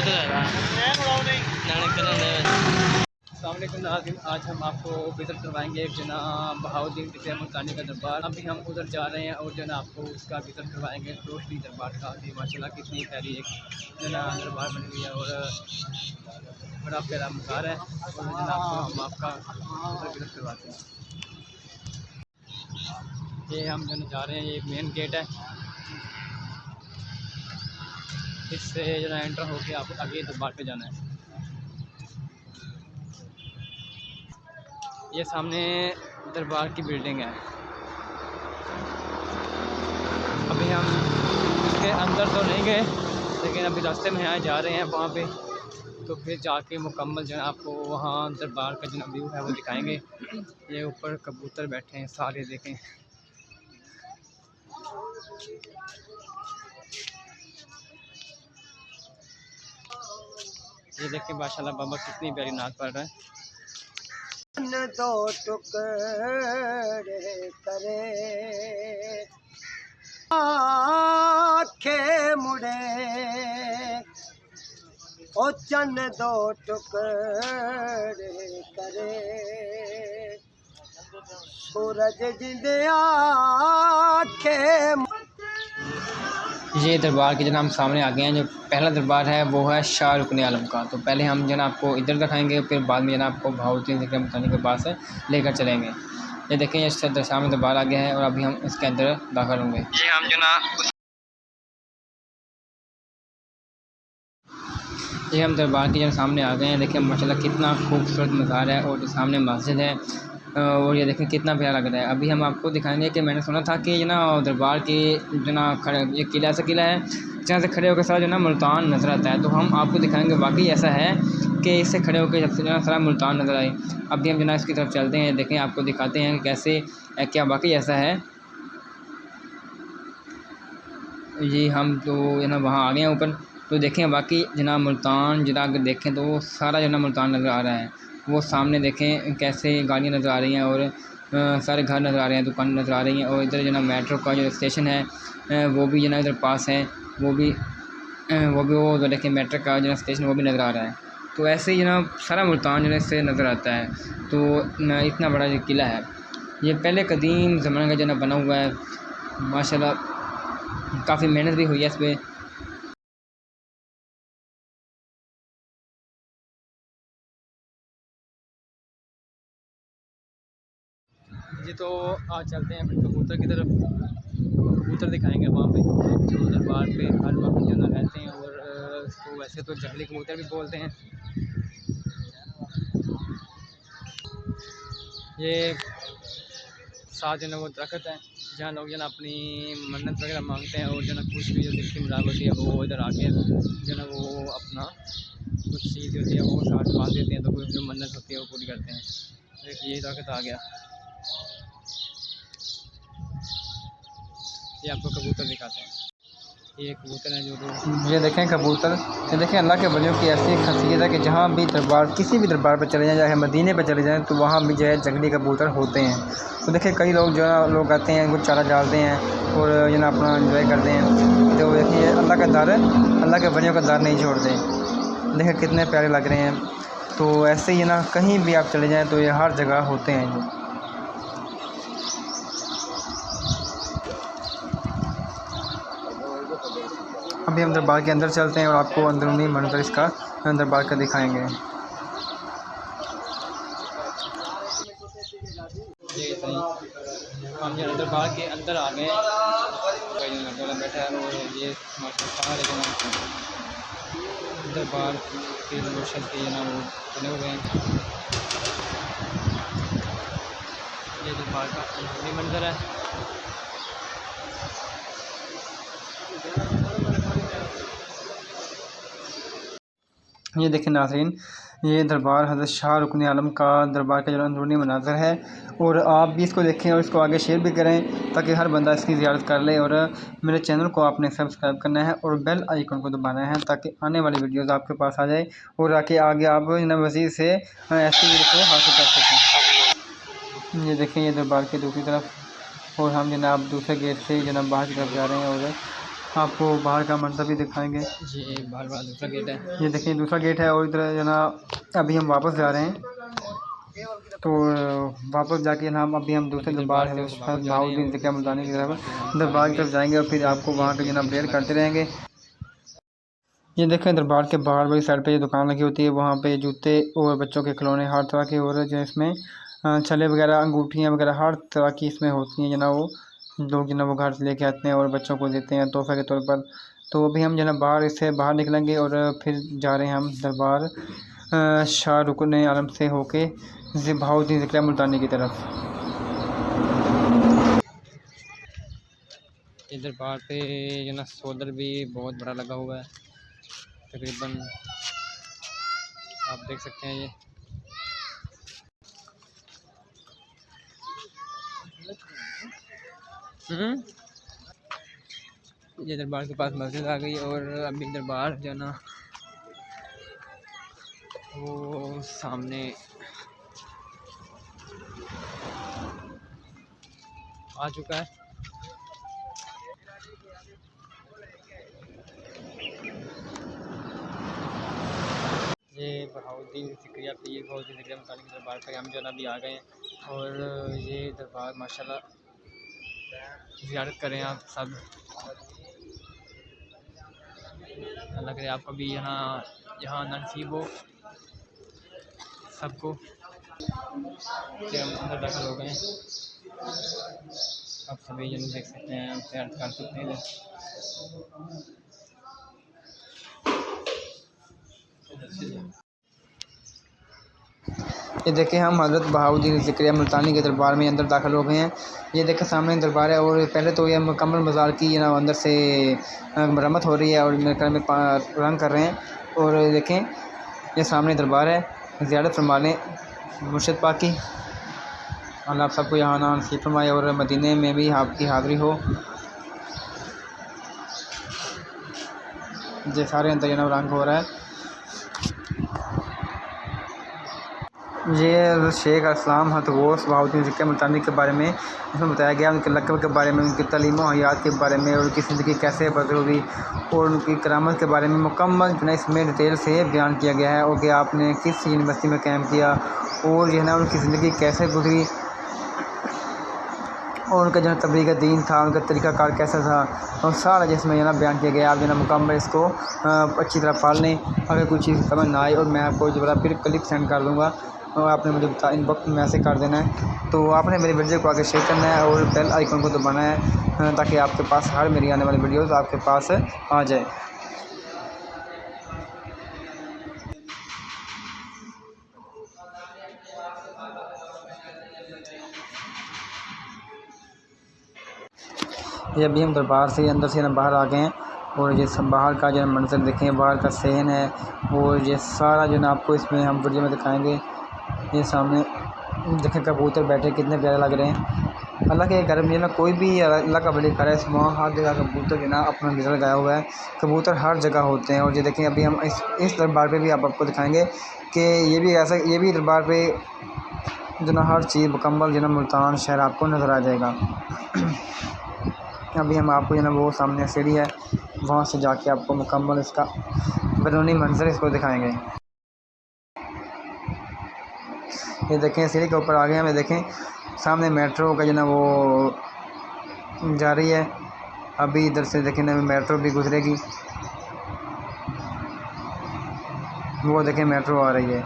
कबूतर है नाज़रीन, आज हम आपको विज़िट करवाएंगे एक जना बहाउद्दीन टिपू मुल्तानी का दरबार। अभी हम उधर जा रहे हैं और जो ना आपको उसका विज़िट करवाएंगे। रोशनी दरबार का भी माशाल्लाह कितनी प्यारी एक जना दरबार बनी हुई है और बड़ा प्यारा मज़ार है। और जना आपको हम आपका उधर विज़िट करवाते हैं। ये हम जो जा रहे हैं, ये मेन गेट है, इससे जो ना एंटर होकर आप आगे दरबार पे जाना है। ये सामने दरबार की बिल्डिंग है। अभी हम इसके अंदर तो नहीं गए, लेकिन अभी रास्ते में यहाँ जा रहे हैं वहाँ पे, तो फिर जाके मुकम्मल जो है आपको वहाँ दरबार का जो व्यू है वो दिखाएंगे। ये ऊपर कबूतर बैठे हैं सारे, देखें। ये देखें माशाल्लाह बाबा कितनी प्यारी नाच पढ़ रहा है। दो टुकड़े करे आखे मुड़े ओ चन दो टुकड़े करे सूरज जिंदे आखे। ये दरबार के जो हम सामने आ गए हैं। जो पहला दरबार है वो है शाह रुकन आलम का। तो पहले हम जो आपको इधर दिखाएंगे, फिर बाद में जो आपको बहाउद्दीन टिपू मुल्तानी के पास लेकर चलेंगे। ये देखें, ये सामने दरबार आ गया है और अभी हम इसके अंदर दाखिल होंगे। ये हम जो ये हम दरबार के जो सामने आ गए हैं। देखिए माशाल्लाह कितना खूबसूरत मज़ार है और सामने मस्जिद है और ये देखें कितना प्यारा लग रहा है। अभी हम आपको दिखाएंगे कि मैंने सुना था कि दरबार के खड़े, ये किला ऐसा किला है जहाँ से खड़े होकर सारा मुल्तान नज़र आता है। तो हम आपको दिखाएंगे वाकई ऐसा है कि इससे खड़े होकर जब से सारा मुल्तान नज़र आए। अभी हम इसकी तरफ चलते हैं, देखें आपको दिखाते हैं कि कैसे क्या वाकई ऐसा है। ये हम तो वहाँ आ गए हैं ऊपर, तो देखें वाकई मुल्तान अगर देखें तो सारा मुल्तान नज़र आ रहा है। वो सामने देखें कैसे गाड़ियाँ नज़र आ रही हैं और सारे घर नज़र आ रहे हैं, दुकान नज़र आ रही हैं। और इधर मेट्रो का जो स्टेशन है वो भी इधर पास है, वो उधर देखें मेट्रो का स्टेशन वो भी नज़र आ रहा है। तो ऐसे ही सारा मुल्तान इससे नज़र आता है। तो इतना बड़ा जो किला है, ये पहले कदीम ज़माने का बना हुआ है। माशाल्लाह काफ़ी मेहनत भी हुई है इस पर। जी तो आज चलते हैं फिर कबूतर की तरफ, कबूतर दिखाएंगे वहाँ पे जो दरबार पे हर वक्त रहते हैं। और तो वैसे तो जंगली कबूतर भी बोलते हैं। ये साथ वो दरख्त है जहाँ लोग अपनी मन्नत वगैरह मांगते हैं और कुछ भी जो दिल की मुराद होती है वो इधर आके वो अपना कुछ चीज़ होती है वो साथ बांध देते हैं, तो कुछ जो मन्नत होती है वो पूरी करते हैं। देखिए ये दरख्त आ गया, ये आपको कबूतर दिखाते हैं। ये कबूतर है जो ये देखें कबूतर, ये देखें अल्लाह के वलियों की ऐसी खासियत है कि जहाँ भी दरबार, किसी भी दरबार पर चले जाएँ, चाहे मदीने पर चले जाएँ, तो वहाँ भी जो है जंगली कबूतर होते हैं। तो देखें कई लोग लोग आते हैं, कुछ चारा डालते हैं और अपना इंजॉय करते हैं। तो देखिए अल्लाह का दर, अल्लाह के वलियों का दर नहीं छोड़ते। देखें कितने प्यारे लग रहे हैं। तो ऐसे ही कहीं भी आप चले जाएँ तो ये हर जगह होते हैं। अभी हम दरबार के अंदर चलते हैं और आपको अंदरूनी मंजर इसका दरबार का दिखाएंगे। हम दरबार के अंदर आ गए, बैठा है और ये दरबार के रोशन के वो बने हुए हैं। ये दरबार का अंदरूनी मंजर है। ये देखें नाज़रीन, ये दरबार हज़रत शाह रुकन आलम का दरबार का अंदरूनी मनाज़र है। और आप भी इसको देखें और इसको आगे शेयर भी करें ताकि हर बंदा इसकी ज़ियारत कर ले। और मेरे चैनल को आपने सब्सक्राइब करना है और बेल आइकन को दबाना है ताकि आने वाली वीडियोज़ आपके पास आ जाए और आगे आप मज़ीद से ऐसी वीडियो हासिल कर सकें। ये देखें ये दरबार की दूसरी तरफ, और हम जनाब दूसरे गेट से बाहर की तरफ जा रहे हैं। और आपको बाहर का मंजर भी दिखाएंगे। ये बाहर वाला दूसरा गेट है। ये देखिए दूसरा गेट है और इधर जो ना अभी हम वापस जा रहे हैं, तो वापस जाके हम दूसरे दरबार है बहाउद्दीन ज़िक्र मुल्तानी की तरफ दरबार की तरफ जाएंगे और फिर आपको वहाँ के जनाब प्रेयर करते रहेंगे। ये देखें दरबार के बाहर वाली साइड पे ये दुकान लगी होती है, वहाँ पे जूते और बच्चों के खिलौने हर तरह के, और जो इसमें छले वगैरह अंगूठियाँ वगैरह हर तरह की इसमें होती हैं जना वो लोग जना वो घर से लेके आते हैं और बच्चों को देते हैं तोहफे के तौर पर। तो अभी हम जना बाहर इससे बाहर निकलेंगे और फिर जा रहे हैं हम दरबार शाह रुकन आलम से होके बहाउद्दीन ज़िक्र मुल्तानी की तरफ। ये दरबार पे जो ना सोलर भी बहुत बड़ा लगा हुआ है, तकरीबन आप देख सकते हैं। ये दरबार के पास मस्जिद आ गई और अभी दरबार जो ना वो सामने आ चुका है। ये बहाउद्दीन ज़िक्रिया पे, ये बहाउद्दीन ज़िक्रिया मुल्तानी के दरबार पर हम जो ना भी आ गए हैं और ये दरबार माशाल्लाह ज़ियारत करें आप सब। अल्लाह करे आपको भी यहाँ नसीब हो सबको। हम अंदर दाखिल हो गए हैं, आप सभी जन देख सकते हैं, ज़ियारत कर सकते हैं। ये देखें हम हज़रत बहाउद्दीन ज़िक्र मुल्तानी के दरबार में अंदर दाखिल हो गए हैं। ये देखें सामने दरबार है और पहले तो ये मुकम्मल मज़ार की ना अंदर से मरम्मत हो रही है और मेरे ख्याल में रंग कर रहे हैं। और देखें ये सामने दरबार है, ज़ियारत फरमा लें मुर्शिद पाक की। अल्लाह आप सबको यहाँ ना नसीब फरमाए और मदीने में भी आपकी हाज़िरी हो। ये सारे अंदर जना रंग हो रहा है। ये शेख इस्लाम हतगोस बहाउद्दीन ज़िक्र मुल्तानी के बारे में इसमें बताया गया, उनके लक़ब के बारे में, उनकी तालीम और हयात के बारे में, और उनकी ज़िंदगी कैसे बदल हुई और उनकी करामत के बारे में मुकम्मल जो है इसमें डिटेल से बयान किया गया है। और कि आपने किस यूनिवर्सिटी में कैम्प किया और जो है ना उनकी ज़िंदगी कैसे गुजरी और उनका जो है तबलीग दीन था, उनका तरीक़ाकार कैसा था, और सारा जिसमें जो ना बयान किया गया। आप जो है मुकम्मल इसको अच्छी तरह पढ़ लें। अगर कोई चीज़ समझ ना आए और मैं आपको जो है फिर क्लिप सेंड कर दूँगा और आपने मुझे इन वक्त मैसेज कर देना है। तो आपने मेरी वीडियो को आगे शेयर करना है और बेल आइकन को दबाना है ताकि आपके पास हर मेरी आने वाली वीडियोस आपके पास आ जाए। ये अभी हम दरबार से अंदर से ना बाहर आ गए हैं और ये सब बाहर का जो मंजर देखें, बाहर का सहन है और ये सारा जो ना आपको इसमें हम वीडियो में दिखाएंगे। ये सामने देखें कबूतर बैठे कितने प्यारे लग रहे हैं। अल्लाह के घर में ना कोई भी अल्लाह का बड़ी करे वहाँ हर जगह कबूतर जो ना अपना नजर लगाया हुआ है। कबूतर हर जगह होते हैं और ये देखें अभी हम इस दरबार पे भी आपको दिखाएंगे कि ये भी दरबार पे जो ना हर चीज़ मुकम्मल जो ना मुल्तान शहर आपको नज़र आ जाएगा। अभी हम आपको जो ना वो सामने सीढ़ी है वहाँ से जाके आपको मुकम्मल इसका बैरूनी मंजर इसको दिखाएंगे। ये देखें सीढ़ी के ऊपर आ गए हमें, देखें सामने मेट्रो का जो ना वो जा रही है। अभी इधर से देखें ना मेट्रो भी गुजरेगी, वो देखें मेट्रो आ रही है।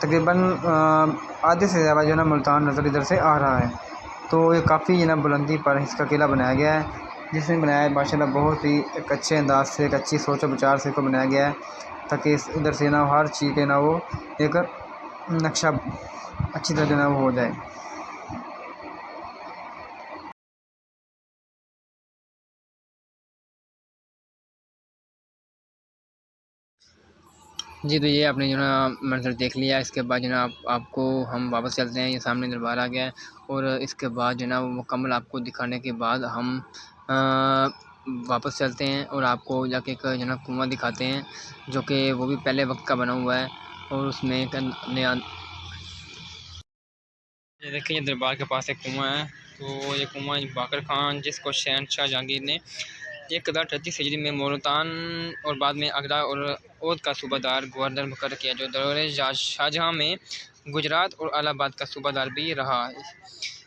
तकरीबन आधे से ज़्यादा जो ना मुल्तान नज़र इधर से आ रहा है। तो ये काफ़ी जो ना बुलंदी पर इसका किला बनाया गया है, जिसमें बनाया है माशाल्लाह बहुत ही एक अच्छे अंदाज से, एक अच्छी सोच और विचार से इसको बनाया गया है ताकि इधर से ना हर चीज़ के ना वो एक नक्शा अच्छी तरह जो ना वो हो जाए। जी तो ये आपने जो ना मंजर देख लिया। इसके बाद जो ना आपको हम वापस चलते हैं। ये सामने दरबार आ गया है और इसके बाद जो ना वो मुकम्मल आपको दिखाने के बाद हम वापस चलते हैं और आपको जाके एक जो ना कुआं दिखाते हैं जो कि वो भी पहले वक्त का बना हुआ है और उसमें एक नया ये देखिए ये दरबार के पास एक कुआं है। तो ये कुआं बाकर खान जिसको शहनशाह जहांगीर ने 1038 हिजरी में मुल्तान और बाद में आगरा और ओद का सूबादार गवर्नर मुकर्रर किया, जो दौरे शाहजहाँ में गुजरात और इलाहाबाद का सूबादार भी रहा।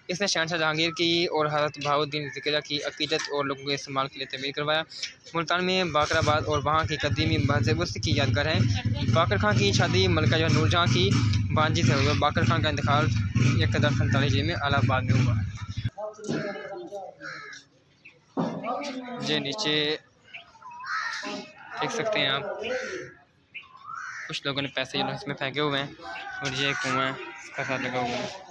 इसने शहंशाह जहांगीर की और हज़रत बहाउद्दीन ज़िक्रिया की अक़ीदत और लोगों के इस्तेमाल के लिए तब्दील करवाया। मुल्तान में बाकराबाद और वहाँ की कदीमी मज़हब की यादगार है। बाकर खां की शादी मलका जो नूरजहाँ की भांजी से हुई और बाकर खां का इंतकाल 1047 में इलाहाबाद में हुआ। ये नीचे देख सकते हैं आप, कुछ लोगों ने पैसे इसमें फेंके हुए हैं और ये कुआं इसका साथ लगा हुआ है।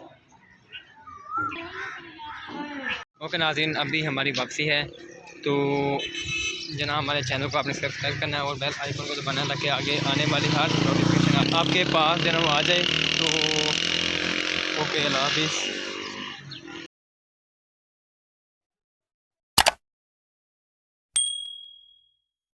ओके नाज़रीन, अभी हमारी वापसी है, तो जना हमारे चैनल को आपने सब्सक्राइब करना है और बेल आइकन को दबाना है ताकि आगे आने वाली हर नोटिफिकेशन आपके पास जना वो आ जाए। तो ओके, अल्लाह हाफिज़।